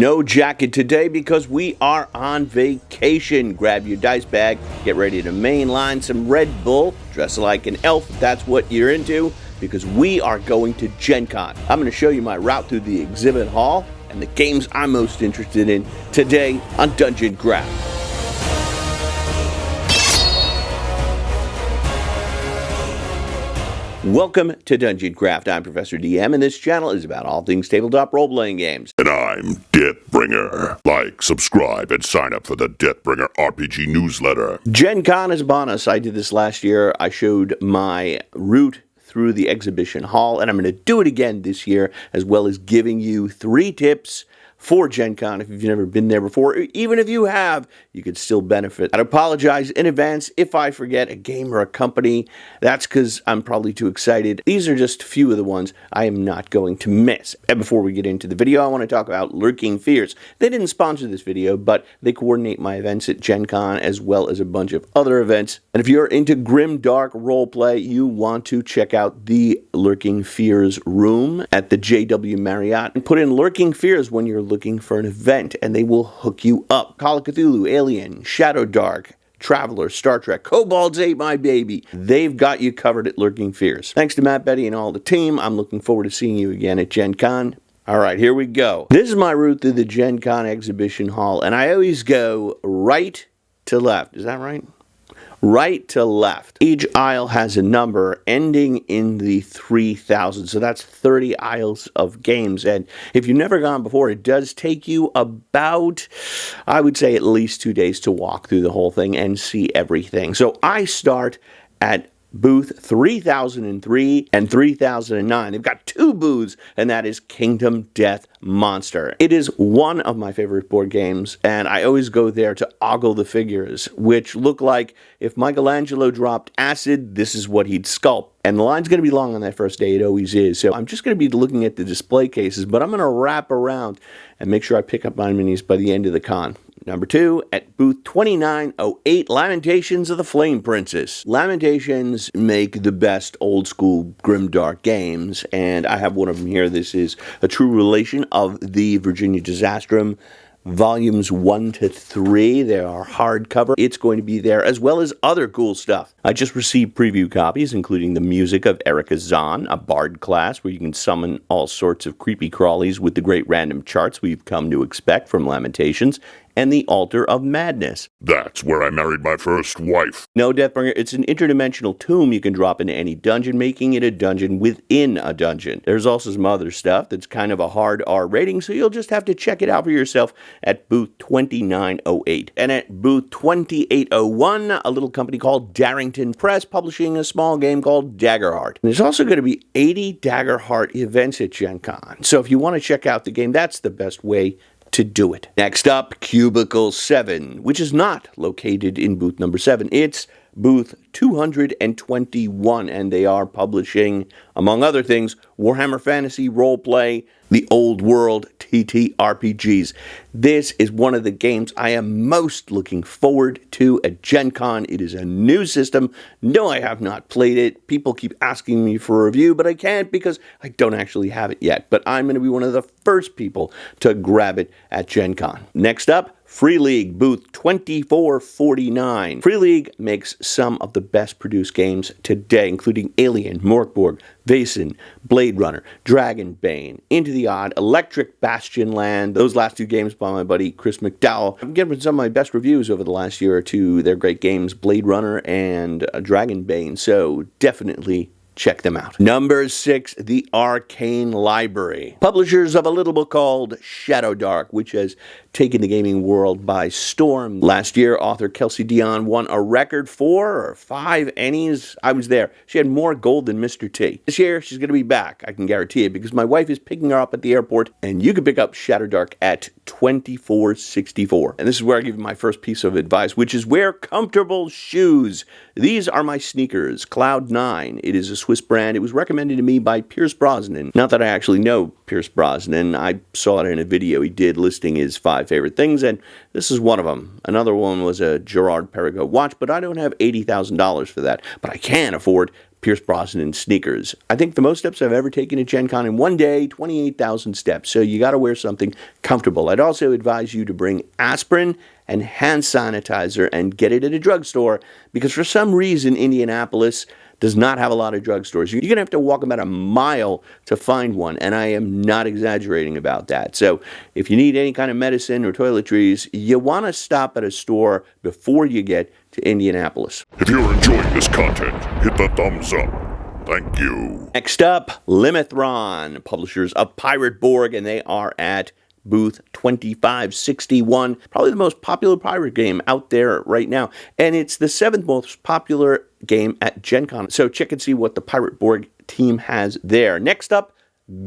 No jacket today because we are on vacation. Grab your dice bag, get ready to mainline some Red Bull, dress like an elf if that's what you're into, because we are going to GenCon. I'm going to show you my route through the exhibit hall and the games I'm most interested in today on Dungeon Craft. Welcome to Dungeon Craft. I'm Professor DM, and this channel is about all things tabletop role-playing games. And I'm Deathbringer. Like, subscribe, and sign up for the Deathbringer RPG newsletter. GenCon is upon us. I did this last year. I showed my route through the exhibition hall, and I'm going to do it again this year, as well as giving you 3 tips for GenCon. If you've never been there before, even if you have, you could still benefit. I'd apologize in advance if I forget a game or a company. That's because I'm probably too excited. These are just a few of the ones I am not going to miss. And before we get into the video, I want to talk about Lurking Fears. They didn't sponsor this video, but they coordinate my events at GenCon as well as a bunch of other events. And if you're into grim, dark roleplay, you want to check out the Lurking Fears room at the JW Marriott and put in Lurking Fears when you're looking for an event, and they will hook you up. Call of Cthulhu, Alien, Shadow Dark, Traveler, Star Trek, Kobolds Ate My Baby. They've got you covered at Lurking Fears. Thanks to Matt, Betty, and all the team. I'm looking forward to seeing you again at GenCon. All right, here we go. This is my route through the GenCon exhibition hall, and I always go right to left. Is that right? Right to left. Each aisle has a number ending in the 3,000, so that's 30 aisles of games. And if you've never gone before, it does take you about, I would say, at least 2 days to walk through the whole thing and see everything. So I start at booth 3003 and 3009. They've got 2 booths, and that is Kingdom Death Monster. It is one of my favorite board games, and I always go there to ogle the figures, which look like if Michelangelo dropped acid, this is what he'd sculpt. And the line's going to be long on that first day. It always is. So I'm just going to be looking at the display cases, but I'm going to wrap around and make sure I pick up my minis by the end of the con. Number 2, at booth 2908, Lamentations of the Flame Princess. Lamentations make the best old school grimdark games, and I have one of them here. This is a true relation of the Virginia Disastrum. Volumes 1 to 3, they are hardcover. It's going to be there, as well as other cool stuff. I just received preview copies, including the music of Erica Zahn, a bard class where you can summon all sorts of creepy crawlies with the great random charts we've come to expect from Lamentations, and the Altar of Madness. That's where I married my first wife. No, Deathbringer, it's an interdimensional tomb you can drop into any dungeon, making it a dungeon within a dungeon. There's also some other stuff that's kind of a hard R rating, so you'll just have to check it out for yourself at booth 2908. And at booth 2801, a little company called Darrington Press publishing a small game called Daggerheart. And there's also going to be 80 Daggerheart events at GenCon. So if you want to check out the game, that's the best way to do it. Next up, Cubicle 7, which is not located in booth number 7. It's booth 221, and they are publishing, among other things, Warhammer Fantasy Roleplay, the Old World TTRPGs. This is one of the games I am most looking forward to at GenCon. It is a new system. No, I have not played it. People keep asking me for a review, but I can't because I don't actually have it yet. But I'm going to be one of the first people to grab it at GenCon. Next up, Free League, booth 2449. Free League makes some of the best produced games today, including Alien, Morkborg, Vaesen, Blade Runner, Dragonbane, Into the Odd, Electric Bastion Land. Those last 2 games by my buddy Chris McDowell. I've given some of my best reviews over the last year or two. They're great games, Blade Runner and Dragonbane, so definitely check them out. Number 6, The Arcane Library. Publishers of a little book called Shadow Dark, which has taken the gaming world by storm. Last year, author Kelsey Dion won a record 4 or 5 Ennies. I was there. She had more gold than Mr. T. This year, she's going to be back, I can guarantee it, because my wife is picking her up at the airport, and you can pick up Shadow Dark at $24.64. And this is where I give you my first piece of advice, which is wear comfortable shoes. These are my sneakers, Cloud9. It is a Swiss brand. It was recommended to me by Pierce Brosnan. Not that I actually know Pierce Brosnan. I saw it in a video he did listing his 5 favorite things, and this is one of them. Another one was a Gerard Perregaux watch, but I don't have $80,000 for that. But I can afford Pierce Brosnan sneakers. I think the most steps I've ever taken at Gen Con in one day, 28,000 steps. So you got to wear something comfortable. I'd also advise you to bring aspirin and hand sanitizer and get it at a drugstore, because for some reason Indianapolis does not have a lot of drugstores. You're going to have to walk about a mile to find one, and I am not exaggerating about that. So if you need any kind of medicine or toiletries, you want to stop at a store before you get to Indianapolis. If you're enjoying this content, hit the thumbs up. Thank you. Next up, Limithron, publishers of Pirate Borg, and they are at booth 2561, probably the most popular pirate game out there right now. And it's the 7th most popular game at Gen Con. So check and see what the Pirate Borg team has there. Next up,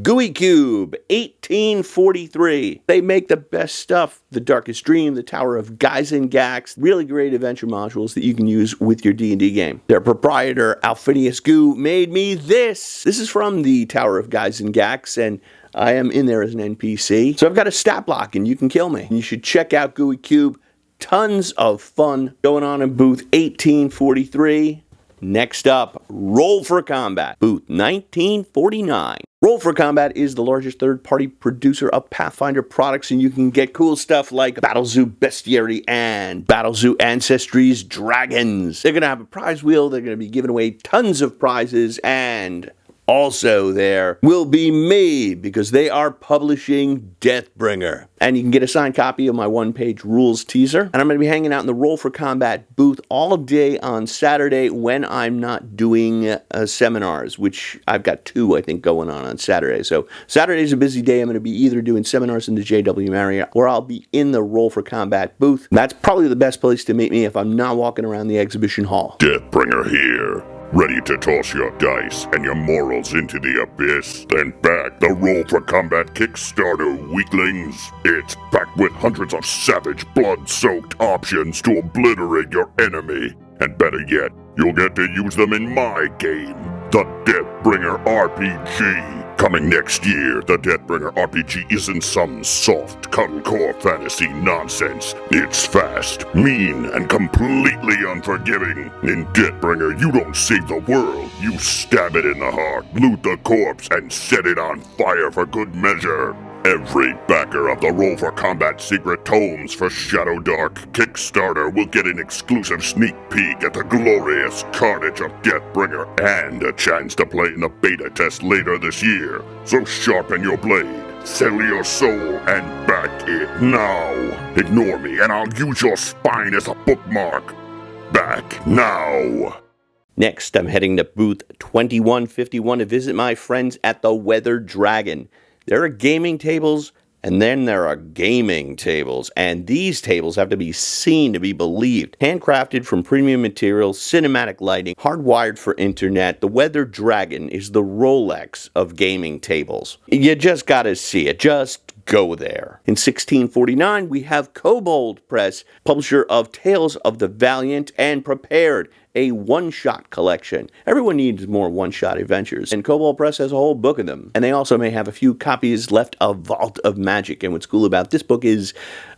GUI Cube, 1843. They make the best stuff. The Darkest Dream, the Tower of Gax, really great adventure modules that you can use with your D&D game. Their proprietor, Alphinius Goo, made me this. This is from the Tower of Gax, and I am in there as an NPC. So I've got a stat block, and you can kill me. You should check out GUI Cube. Tons of fun going on in booth 1843. Next up, Roll for Combat, booth 1949. Roll for Combat is the largest third-party producer of Pathfinder products, and you can get cool stuff like Battlezoo Bestiary and Battlezoo Ancestry's Dragons. They're going to have a prize wheel. They're going to be giving away tons of prizes, and also there will be me, because they are publishing Deathbringer. And you can get a signed copy of my one-page rules teaser. And I'm going to be hanging out in the Roll for Combat booth all day on Saturday when I'm not doing seminars, which I've got 2, I think, going on Saturday. So Saturday's a busy day. I'm going to be either doing seminars in the JW Marriott, or I'll be in the Roll for Combat booth. That's probably the best place to meet me if I'm not walking around the exhibition hall. Deathbringer here. Ready to toss your dice and your morals into the abyss? Then back the Roll for Combat Kickstarter, weaklings. It's packed with hundreds of savage, blood-soaked options to obliterate your enemy. And better yet, you'll get to use them in my game, the Deathbringer RPG. Coming next year, the Deathbringer RPG isn't some soft, cuddlecore fantasy nonsense. It's fast, mean, and completely unforgiving. In Deathbringer, you don't save the world. You stab it in the heart, loot the corpse, and set it on fire for good measure. Every backer of the Roll for Combat Secret Tomes for Shadow Dark Kickstarter will get an exclusive sneak peek at the glorious carnage of Deathbringer and a chance to play in the beta test later this year. So sharpen your blade, sell your soul, and back it now. Ignore me and I'll use your spine as a bookmark. Back now. Next, I'm heading to booth 2151 to visit my friends at the Weather Dragon. There are gaming tables, and then there are gaming tables. And these tables have to be seen to be believed. Handcrafted from premium materials, cinematic lighting, hardwired for internet. The Weather Dragon is the Rolex of gaming tables. You just gotta see it. Just go there. In 1649, we have Kobold Press, publisher of Tales of the Valiant and Prepared, a one-shot collection. Everyone needs more one-shot adventures, and Kobold Press has a whole book of them. And they also may have a few copies left of Vault of Magic. And what's cool about this book is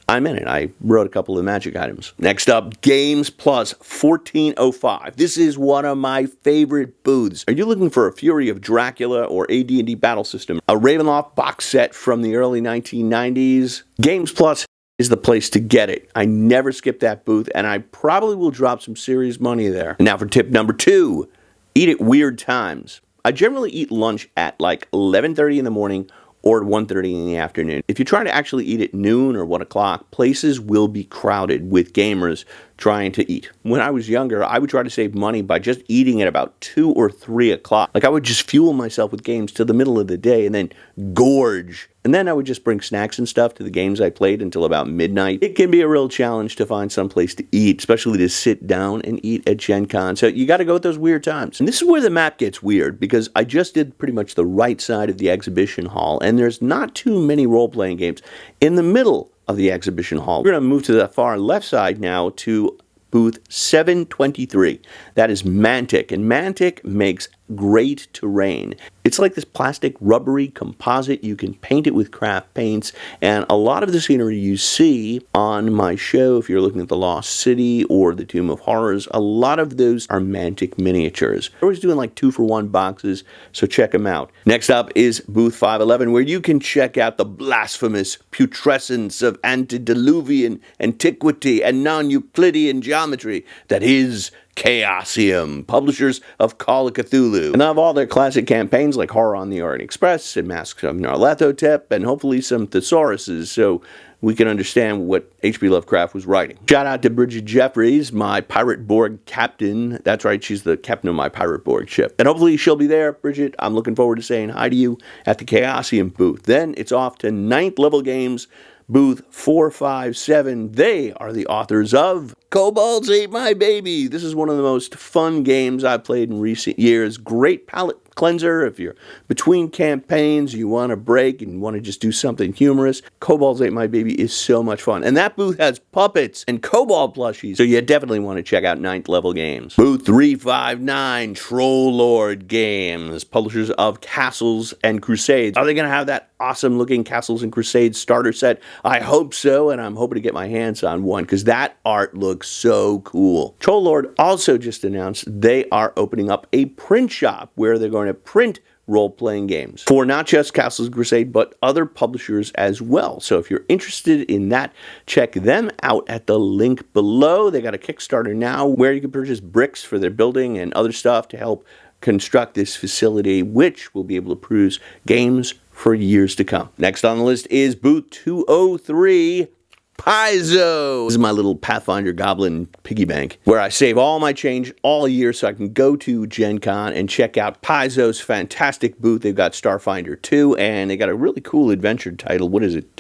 I'm in it. I wrote a couple of magic items. Next up, Games Plus 1405. This is one of my favorite booths. Are you looking for a Fury of Dracula or AD&D Battle System, a Ravenloft box set from the early 1990s? Games Plus is the place to get it. I never skip that booth, and I probably will drop some serious money there. Now for tip number 2, eat at weird times. I generally eat lunch at like 11:30 in the morning or 1:30 in the afternoon. If you try to actually eat at noon or 1 o'clock, places will be crowded with gamers trying to eat. When I was younger, I would try to save money by just eating at about 2 or 3 o'clock. Like I would just fuel myself with games till the middle of the day and then gorge. And then I would just bring snacks and stuff to the games I played until about midnight. It can be a real challenge to find some place to eat, especially to sit down and eat at Gen Con. So you got to go at those weird times. And this is where the map gets weird, because I just did pretty much the right side of the exhibition hall, and there's not too many role-playing games in the middle of the exhibition hall. We're going to move to the far left side now to booth 723. That is Mantic, and Mantic makes great terrain. It's like this plastic rubbery composite. You can paint it with craft paints, and a lot of the scenery you see on my show, if you're looking at the Lost City or the Tomb of Horrors, a lot of those are Mantic miniatures. They're always doing like 2-for-1 boxes, so check them out. Next up is booth 511, where you can check out the blasphemous putrescence of antediluvian antiquity and non-Euclidean geometry that is Chaosium, publishers of Call of Cthulhu. And of all their classic campaigns like Horror on the Orient Express and Masks of Nyarlathotep, and hopefully some thesauruses, so we can understand what H.P. Lovecraft was writing. Shout out to Bridget Jeffries, my Pirate Borg captain. That's right, she's the captain of my Pirate Borg ship. And hopefully she'll be there, Bridget. I'm looking forward to saying hi to you at the Chaosium booth. Then it's off to 9th Level Games, booth 457. They are the authors of Kobolds Ate My Baby. This is one of the most fun games I've played in recent years. Great palate cleanser if you're between campaigns, you want a break and you want to just do something humorous. Kobolds Ate My Baby is so much fun. And that booth has puppets and kobold plushies, so you definitely want to check out 9th Level Games. Booth 359, Troll Lord Games, publishers of Castles and Crusades. Are they going to have that awesome looking Castles and Crusades starter set? I hope so, and I'm hoping to get my hands on one because that art looks so cool. Troll Lord also just announced they are opening up a print shop where they're going to print role-playing games for not just Castles and Crusade, but other publishers as well. So if you're interested in that, check them out at the link below. They got a Kickstarter now where you can purchase bricks for their building and other stuff to help construct this facility, which will be able to produce games for years to come. Next on the list is booth 203, Paizo. This is my little Pathfinder Goblin piggy bank where I save all my change all year so I can go to GenCon and check out Paizo's fantastic booth. They've got Starfinder 2 and they got a really cool adventure title. What is it?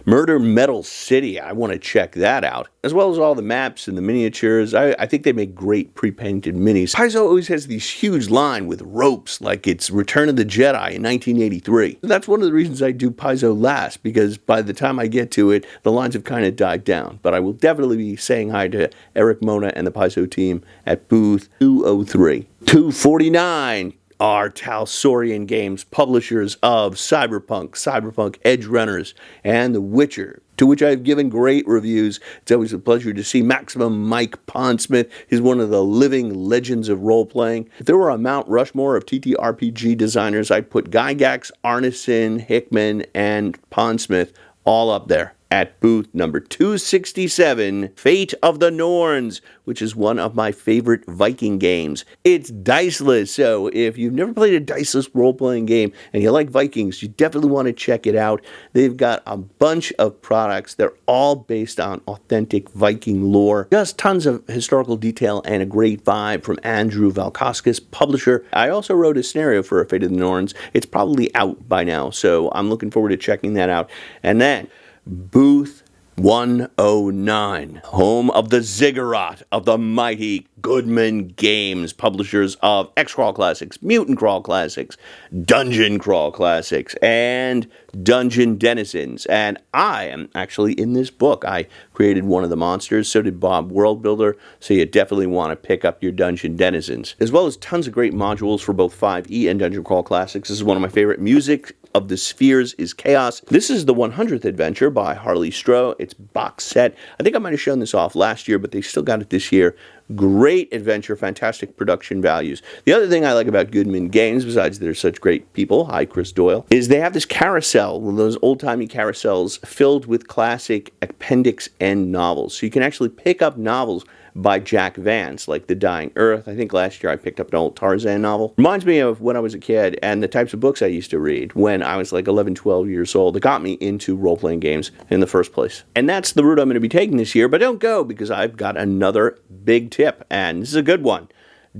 Murder Metal City. I want to check that out. As well as all the maps and the miniatures. I think they make great pre-painted minis. Paizo always has these huge line with ropes like it's Return of the Jedi in 1983. That's one of the reasons I do Paizo last, because by the time I get to it, the lines have kind of died down. But I will definitely be saying hi to Eric Mona and the Paizo team at booth 203. 249 are Talsorian Games, publishers of Cyberpunk, Cyberpunk Edge Runners, and The Witcher, to which I've given great reviews. It's always a pleasure to see Maximum Mike Pondsmith. He's one of the living legends of role-playing. If there were a Mount Rushmore of TTRPG designers, I'd put Gygax, Arneson, Hickman, and Pondsmith all up there. At booth number 267, Fate of the Norns, which is one of my favorite Viking games. It's diceless, so if you've never played a diceless role-playing game and you like Vikings, you definitely want to check it out. They've got a bunch of products. They're all based on authentic Viking lore. Just tons of historical detail and a great vibe from Andrew Valkoskis, publisher. I also wrote a scenario for Fate of the Norns. It's probably out by now, so I'm looking forward to checking that out. And then booth 109, home of the ziggurat of the mighty Goodman Games, publishers of X-Crawl Classics, Mutant Crawl Classics, Dungeon Crawl Classics, and Dungeon Denizens. And I am actually in this book. I created one of the monsters, so did Bob Worldbuilder, so you definitely want to pick up your Dungeon Denizens. As well as tons of great modules for both 5e and Dungeon Crawl Classics. This is one of my favorite. Music of the Spheres is Chaos. This is the 100th adventure by Harley Stroh. It's box set. I think I might have shown this off last year, but they still got it this year. Great adventure, fantastic production values. The other thing I like about Goodman Games, besides they're such great people, hi Chris Doyle, is they have this carousel, one of those old-timey carousels filled with classic Appendix N novels. So you can actually pick up novels by Jack Vance, like The Dying Earth. I think last year I picked up an old Tarzan novel. Reminds me of when I was a kid and the types of books I used to read when I was like 11, 12 years old that got me into role-playing games in the first place. And that's the route I'm going to be taking this year, but don't go because I've got another big tip, and this is a good one.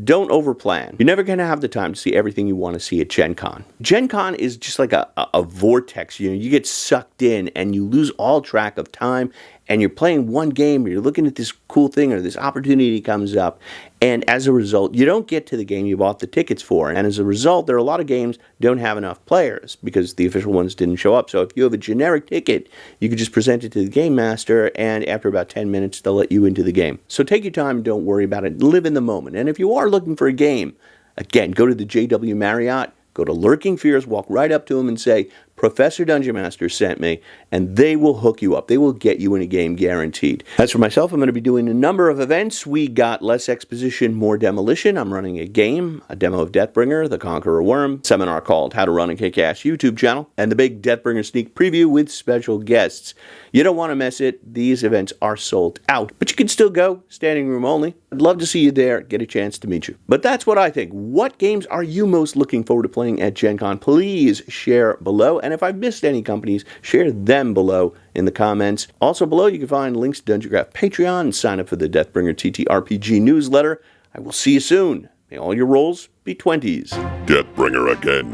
Don't overplan. You're never going to have the time to see everything you want to see at GenCon. GenCon is just like a vortex. You know, you get sucked in and you lose all track of time, and you're playing one game, or you're looking at this cool thing, or this opportunity comes up, and as a result, you don't get to the game you bought the tickets for. And as a result, there are a lot of games don't have enough players because the official ones didn't show up. So if you have a generic ticket, you could just present it to the game master, and after about 10 minutes, they'll let you into the game. So take your time, don't worry about it, live in the moment. And if you are looking for a game Again, go to the JW Marriott, go to Lurking Fears, walk right up to them and say, Professor Dungeon Master sent me, and they will hook you up. They will get you in a game guaranteed. As for myself, I'm going to be doing a number of events. We got less exposition, more demolition. I'm running a game, a demo of Deathbringer, The Conqueror Worm, seminar called How to Run a Kick-Ass YouTube channel, and the big Deathbringer sneak preview with special guests. You don't want to miss it. These events are sold out, but you can still go, standing room only. I'd love to see you there, get a chance to meet you. But that's what I think. What games are you most looking forward to playing at Gen Con? Please share below. And if I've missed any companies, share them below in the comments. Also below, you can find links to Dungeon Craft Patreon and sign up for the Deathbringer TTRPG newsletter. I will see you soon. May all your rolls be 20s. Deathbringer again.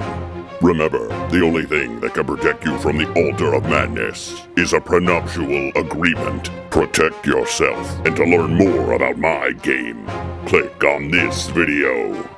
Remember, the only thing that can protect you from the altar of madness is a prenuptial agreement. Protect yourself, and to learn more about my game, click on this video.